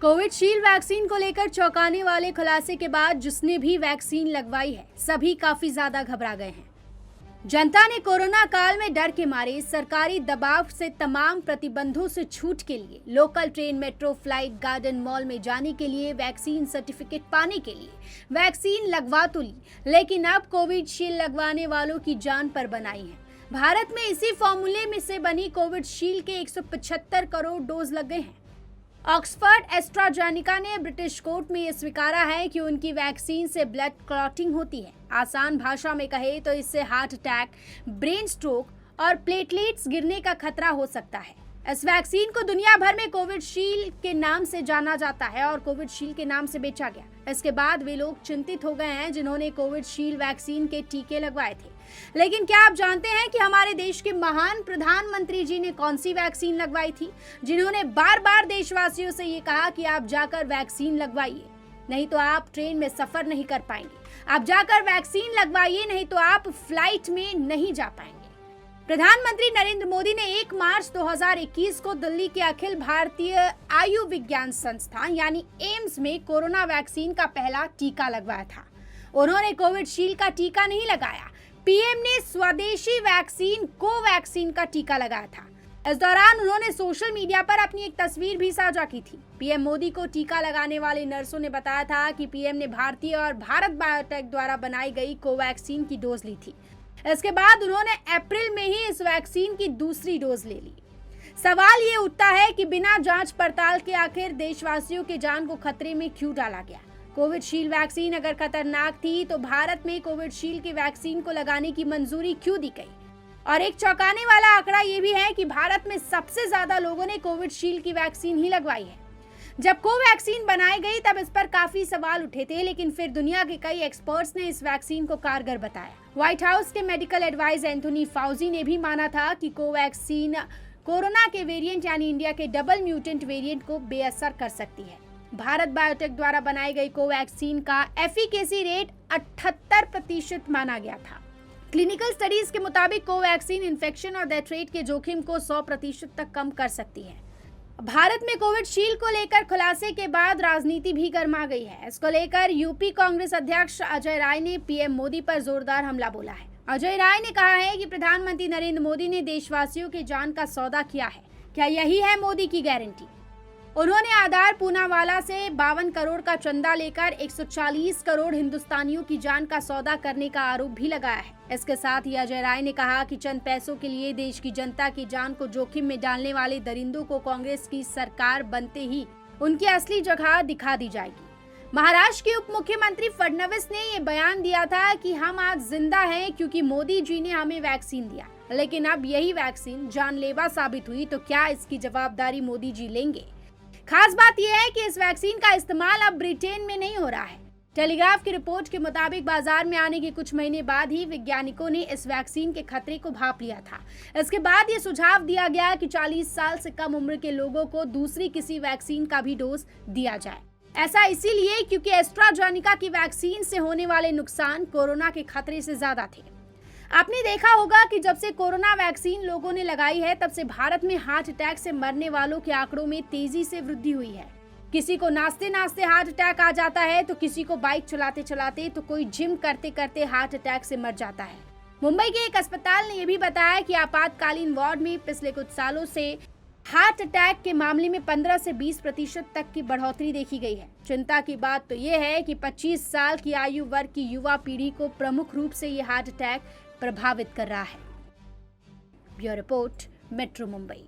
Covishield vaccine को लेकर चौंकाने वाले खुलासे के बाद जिसने भी वैक्सीन लगवाई है सभी काफी ज्यादा घबरा गए हैं। जनता ने कोरोना काल में डर के मारे सरकारी दबाव से तमाम प्रतिबंधों से छूट के लिए local train, metro, flight, garden, mall में जाने के लिए वैक्सीन सर्टिफिकेट पाने के लिए वैक्सीन लगवा तो ली, लेकिन अब कोविशील्ड लगवाने वालों की जान पर बनाई है। भारत में इसी फॉर्मूले में से बनी कोविशील्ड के 175 करोड़ डोज लग गए हैं। ऑक्सफर्ड एस्ट्राजेनेका ने ब्रिटिश कोर्ट में यह स्वीकारा है कि उनकी वैक्सीन से ब्लड क्लॉटिंग होती है। आसान भाषा में कहे तो इससे हार्ट अटैक, ब्रेन स्ट्रोक और प्लेटलेट्स गिरने का खतरा हो सकता है। इस वैक्सीन को दुनिया भर में कोविशील्ड के नाम से जाना जाता है और कोविशील्ड के नाम से बेचा गया। इसके बाद वे लोग चिंतित हो गए हैं जिन्होंने कोविशील्ड वैक्सीन के टीके लगवाए थे। लेकिन क्या आप जानते हैं कि हमारे देश के महान प्रधानमंत्री जी ने कौन सी वैक्सीन लगवाई थी, जिन्होंने बार बार देशवासियों से ये कहा कि आप जाकर वैक्सीन लगवाइए, नहीं तो आप ट्रेन में सफर नहीं कर पाएंगे। आप जाकर वैक्सीन लगवाइए, नहीं तो आप फ्लाइट में नहीं जा पाएंगे। प्रधानमंत्री नरेंद्र मोदी ने 1 मार्च 2021 को दिल्ली के अखिल भारतीय आयुर्विज्ञान संस्थान यानी एम्स में कोरोना वैक्सीन का पहला टीका लगवाया था। उन्होंने कोविशील्ड का टीका नहीं लगाया। पीएम ने स्वदेशी वैक्सीन कोवैक्सीन का टीका लगाया था। इस दौरान उन्होंने सोशल मीडिया पर अपनी एक तस्वीर भी साझा की थी। पीएम मोदी को टीका लगाने वाले नर्सों ने बताया था कि पीएम ने भारतीय और भारत बायोटेक द्वारा बनाई गई कोवैक्सीन की डोज ली थी। इसके बाद उन्होंने अप्रैल में ही इस वैक्सीन की दूसरी डोज ले ली। सवाल ये उठता है कि बिना जांच पड़ताल के आखिर देशवासियों की जान को खतरे में क्यों डाला गया। कोविशील्ड वैक्सीन अगर खतरनाक थी तो भारत में कोविशील्ड की वैक्सीन को लगाने की मंजूरी क्यों दी गई। और एक चौंकाने वाला आंकड़ा ये भी है कि भारत में सबसे ज्यादा लोगों ने कोविशील्ड की वैक्सीन ही लगवाई है। जब कोवैक्सीन बनाई गई तब इस पर काफी सवाल उठे थे, लेकिन फिर दुनिया के कई एक्सपर्ट्स ने इस वैक्सीन को कारगर बताया। व्हाइट हाउस के मेडिकल एडवाइजर एंथोनी फाउजी ने भी माना था कि कोवैक्सीन कोरोना के वेरिएंट यानी इंडिया के डबल म्यूटेंट वेरिएंट को बेअसर कर सकती है। भारत बायोटेक द्वारा बनाई गई कोवैक्सीन का एफिकेसी रेट 78% माना गया था। क्लिनिकल स्टडीज के मुताबिक कोवैक्सीन इन्फेक्शन और डेथ रेट के जोखिम को 100% तक कम कर सकती है। भारत में कोविशील्ड को लेकर खुलासे के बाद राजनीति भी गर्मा गई है। इसको लेकर यूपी कांग्रेस अध्यक्ष अजय राय ने पीएम मोदी पर जोरदार हमला बोला है। अजय राय ने कहा है कि प्रधानमंत्री नरेंद्र मोदी ने देशवासियों के जान का सौदा किया है। क्या यही है मोदी की गारंटी? उन्होंने आधार पूनावाला से 52 करोड़ का चंदा लेकर 140 करोड़ हिंदुस्तानियों की जान का सौदा करने का आरोप भी लगाया है। इसके साथ ही अजय राय ने कहा कि चंद पैसों के लिए देश की जनता की जान को जोखिम में डालने वाले दरिंदों को कांग्रेस की सरकार बनते ही उनकी असली जगह दिखा दी जाएगी। महाराष्ट्र के उप मुख्यमंत्री फडणवीस ने ये बयान दिया था कि हम आज जिंदा हैं क्योंकि मोदी जी ने हमें वैक्सीन दिया, लेकिन अब यही वैक्सीन जानलेवा साबित हुई तो क्या इसकी जवाबदारी मोदी जी लेंगे? खास बात यह है कि इस वैक्सीन का इस्तेमाल अब ब्रिटेन में नहीं हो रहा है। टेलीग्राफ की रिपोर्ट के मुताबिक बाजार में आने के कुछ महीने बाद ही वैज्ञानिकों ने इस वैक्सीन के खतरे को भांप लिया था। इसके बाद ये सुझाव दिया गया कि 40 साल से कम उम्र के लोगों को दूसरी किसी वैक्सीन का भी डोज दिया जाए। ऐसा इसीलिए क्योंकि एस्ट्राजेनेका की वैक्सीन से होने वाले नुकसान कोरोना के खतरे से ज्यादा थे। आपने देखा होगा कि जब से कोरोना वैक्सीन लोगों ने लगाई है तब से भारत में हार्ट अटैक से मरने वालों के आंकड़ों में तेजी से वृद्धि हुई है। किसी को नाचते नाचते हार्ट अटैक आ जाता है तो किसी को बाइक चलाते चलाते, तो कोई जिम करते करते हार्ट अटैक से मर जाता है। मुंबई के एक अस्पताल ने यह भी बताया कि आपातकालीन वार्ड में पिछले कुछ सालों से हार्ट अटैक के मामले में 15 से 20% तक की बढ़ोतरी देखी गई है। चिंता की बात तो यह है कि 25 साल की आयु वर्ग की युवा पीढ़ी को प्रमुख रूप से ये हार्ट अटैक प्रभावित कर रहा है। Bureau report, metro Mumbai.